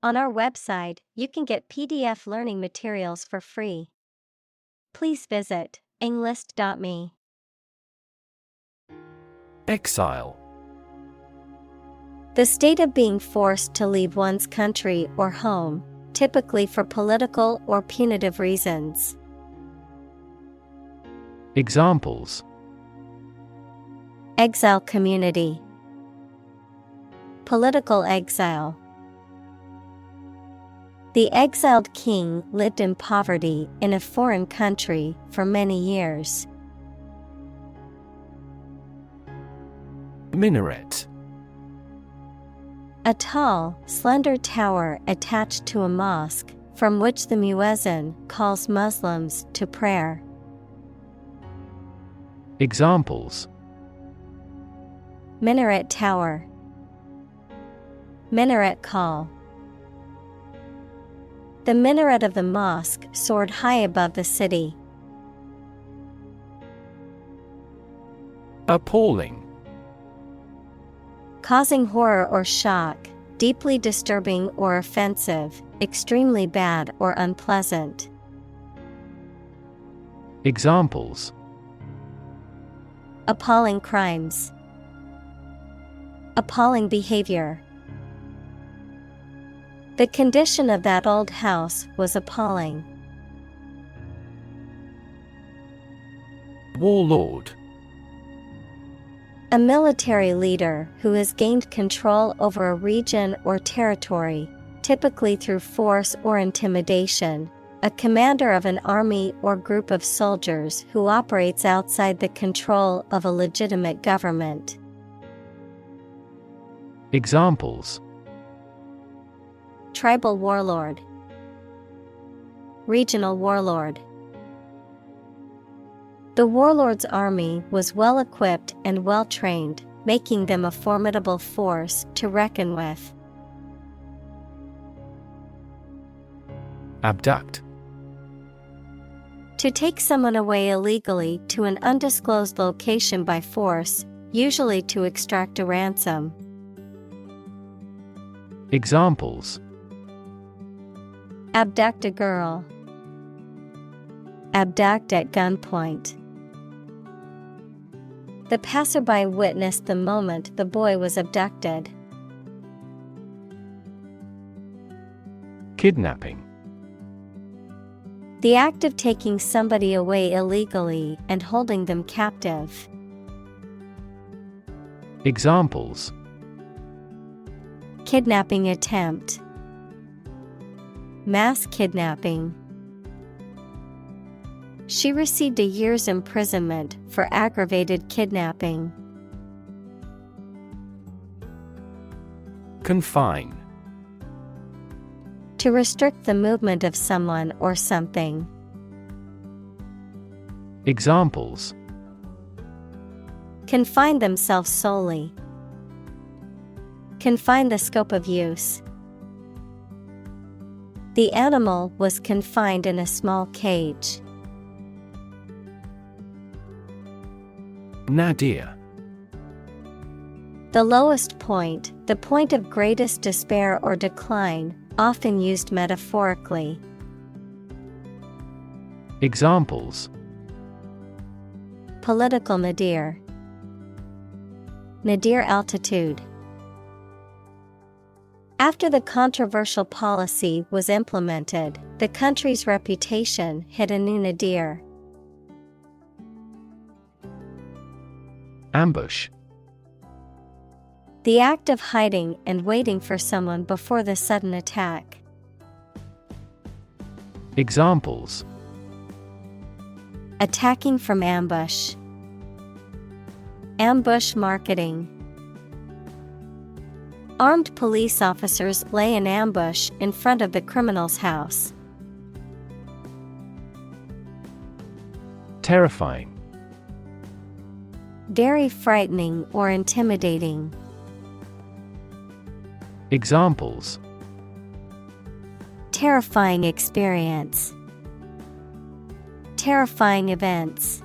On our website, you can get PDF learning materials for free. Please visit englist.me. Exile. The state of being forced to leave one's country or home, typically for political or punitive reasons. Examples: Exile community, political exile. The exiled king lived in poverty in a foreign country for many years. Minaret. A tall, slender tower attached to a mosque, from which the muezzin calls Muslims to prayer. Examples: Minaret tower, minaret call. The minaret of the mosque soared high above the city. Appalling. Causing horror or shock, deeply disturbing or offensive, extremely bad or unpleasant. Examples: Appalling crimes, appalling behavior. The condition of that old house was appalling. Warlord. A military leader who has gained control over a region or territory, typically through force or intimidation. A commander of an army or group of soldiers who operates outside the control of a legitimate government. Examples: Tribal warlord, regional warlord. The warlord's army was well equipped and well trained, making them a formidable force to reckon with. Abduct. To take someone away illegally to an undisclosed location by force, usually to extract a ransom. Examples: Abduct a girl, abduct at gunpoint. The passerby witnessed the moment the boy was abducted. Kidnapping. The act of taking somebody away illegally and holding them captive. Examples: Kidnapping attempt, mass kidnapping. She received a year's imprisonment for aggravated kidnapping. Confine. To restrict the movement of someone or something. Examples: Confine themselves solely. Confine the scope of use. The animal was confined in a small cage. Nadir. The lowest point, the point of greatest despair or decline, often used metaphorically. Examples: Political nadir, nadir altitude. After the controversial policy was implemented, the country's reputation hit a new nadir. Ambush. The act of hiding and waiting for someone before the sudden attack. Examples: Attacking from ambush. Ambush marketing. Armed police officers lay an ambush in front of the criminal's house. Terrifying. Very frightening or intimidating. Examples: Terrifying experience. Terrifying events.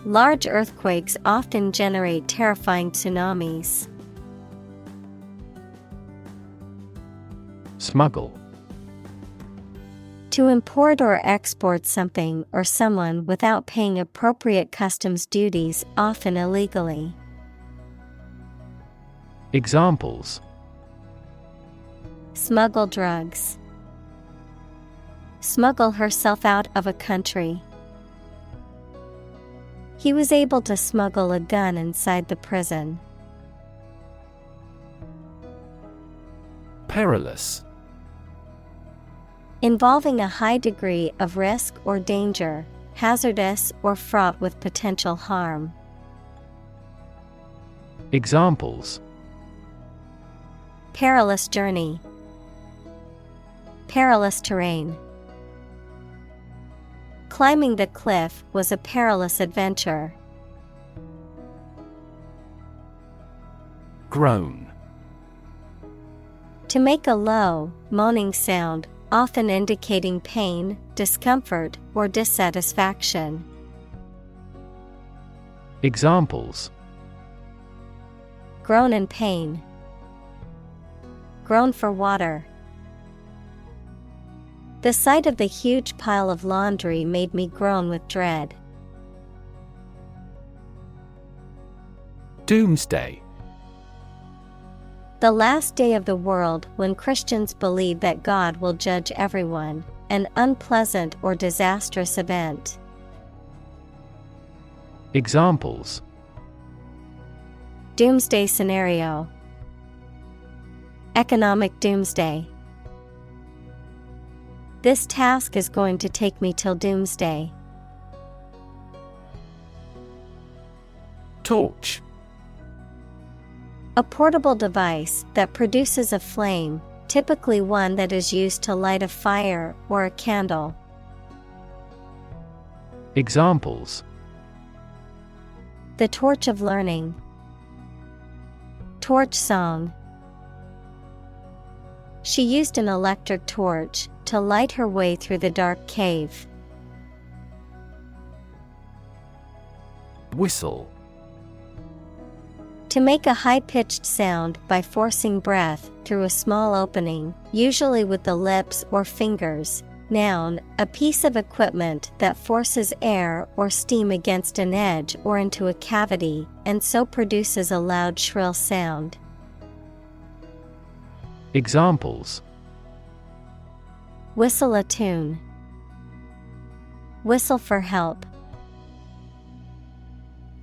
Large earthquakes often generate terrifying tsunamis. Smuggle. To import or export something or someone without paying appropriate customs duties, often illegally. Examples: Smuggle drugs. Smuggle herself out of a country. He was able to smuggle a gun inside the prison. Perilous. Involving a high degree of risk or danger, hazardous or fraught with potential harm. Examples: Perilous journey. Perilous terrain. Climbing the cliff was a perilous adventure. Groan. To make a low, moaning sound, often indicating pain, discomfort, or dissatisfaction. Examples: Groan in pain. Groan for water. The sight of the huge pile of laundry made me groan with dread. Doomsday. The last day of the world, when Christians believe that God will judge everyone, an unpleasant or disastrous event. Examples: Doomsday scenario. Economic doomsday. This task is going to take me till doomsday. Torch. A portable device that produces a flame, typically one that is used to light a fire or a candle. Examples: The torch of learning. Torch song. She used an electric torch to light her way through the dark cave. Whistle. To make a high-pitched sound by forcing breath through a small opening, usually with the lips or fingers. Noun, a piece of equipment that forces air or steam against an edge or into a cavity, and so produces a loud shrill sound. Examples: Whistle a tune. Whistle for help.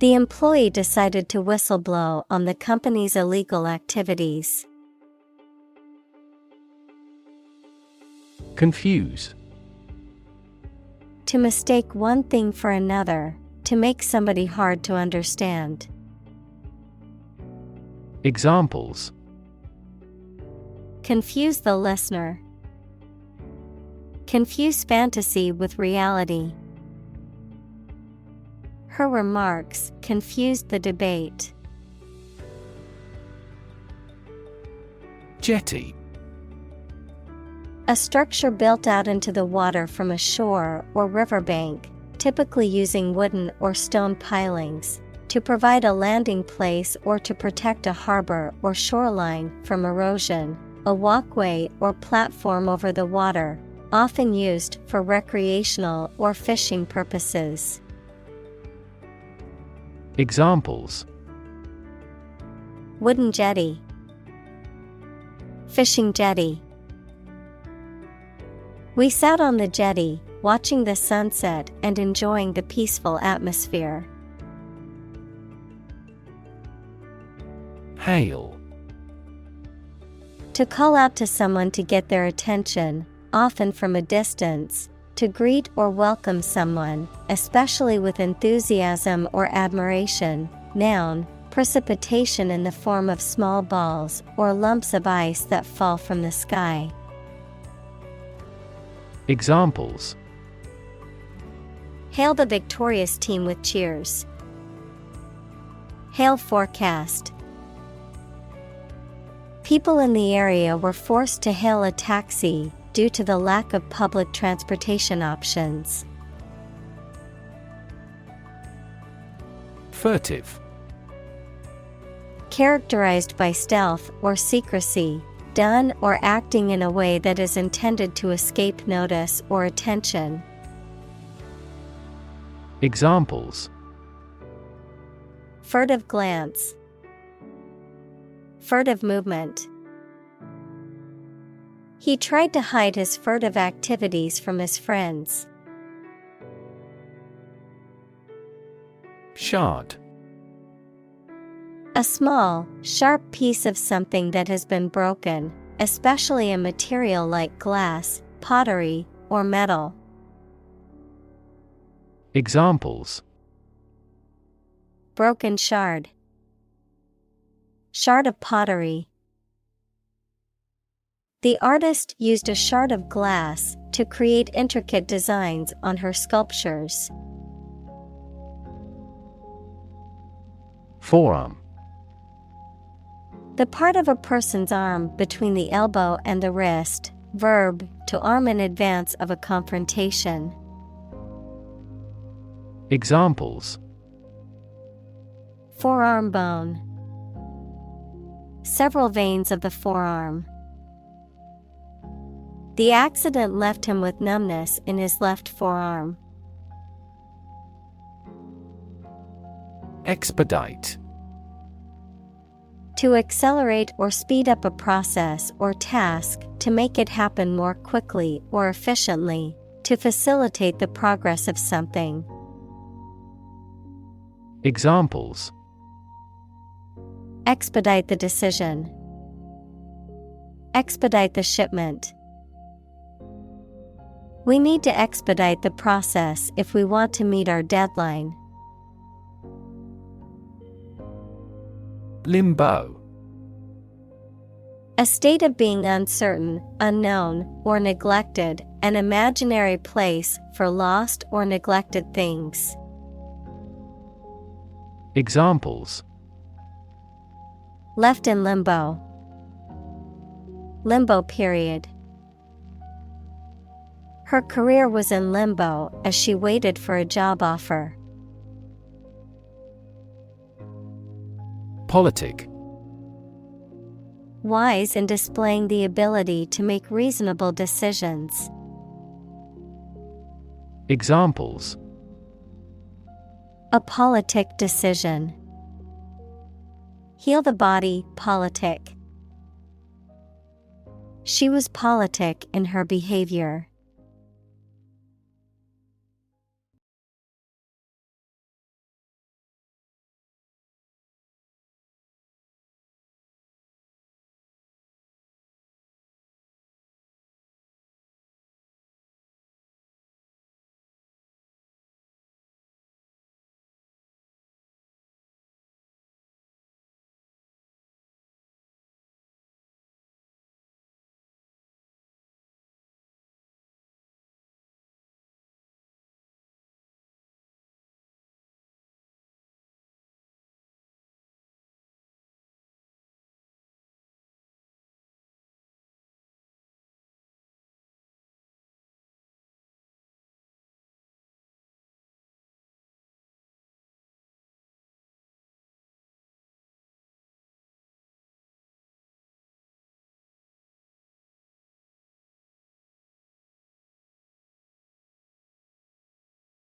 The employee decided to whistle-blow on the company's illegal activities. Confuse. To mistake one thing for another, to make somebody hard to understand. Examples: Confuse the listener. Confuse fantasy with reality. Her remarks confused the debate. Jetty. A structure built out into the water from a shore or riverbank, typically using wooden or stone pilings, to provide a landing place or to protect a harbor or shoreline from erosion. A walkway or platform over the water, often used for recreational or fishing purposes. Examples: Wooden jetty. Fishing jetty. We sat on the jetty, watching the sunset and enjoying the peaceful atmosphere. Hail. To call out to someone to get their attention, often from a distance, to greet or welcome someone, especially with enthusiasm or admiration. Noun, precipitation in the form of small balls or lumps of ice that fall from the sky. Examples: Hail the victorious team with cheers. Hail forecast. People in the area were forced to hail a taxi due to the lack of public transportation options. Furtive. Characterized by stealth or secrecy, Done or acting in a way that is intended to escape notice or attention. Examples: Furtive glance. Furtive movement. He tried to hide his furtive activities from his friends. Shard. A small, sharp piece of something that has been broken, especially a material like glass, pottery, or metal. Examples: Broken shard. Shard of pottery. The artist used a shard of glass to create intricate designs on her sculptures. Forearm. The part of a person's arm between the elbow and the wrist. Verb, to arm in advance of a confrontation. Examples: Forearm bone. Several veins of the forearm. The accident left him with numbness in his left forearm. Expedite. To accelerate or speed up a process or task, to make it happen more quickly or efficiently, to facilitate the progress of something. Examples: Expedite the decision. Expedite the shipment. We need to expedite the process if we want to meet our deadline. Limbo. A state of being uncertain, unknown, or neglected, an imaginary place for lost or neglected things. Examples: Left in limbo. Limbo period. Her career was in limbo as she waited for a job offer. Politic. Wise in displaying the ability to make reasonable decisions. Examples: A politic decision. Heal the body, politic. She was politic in her behavior.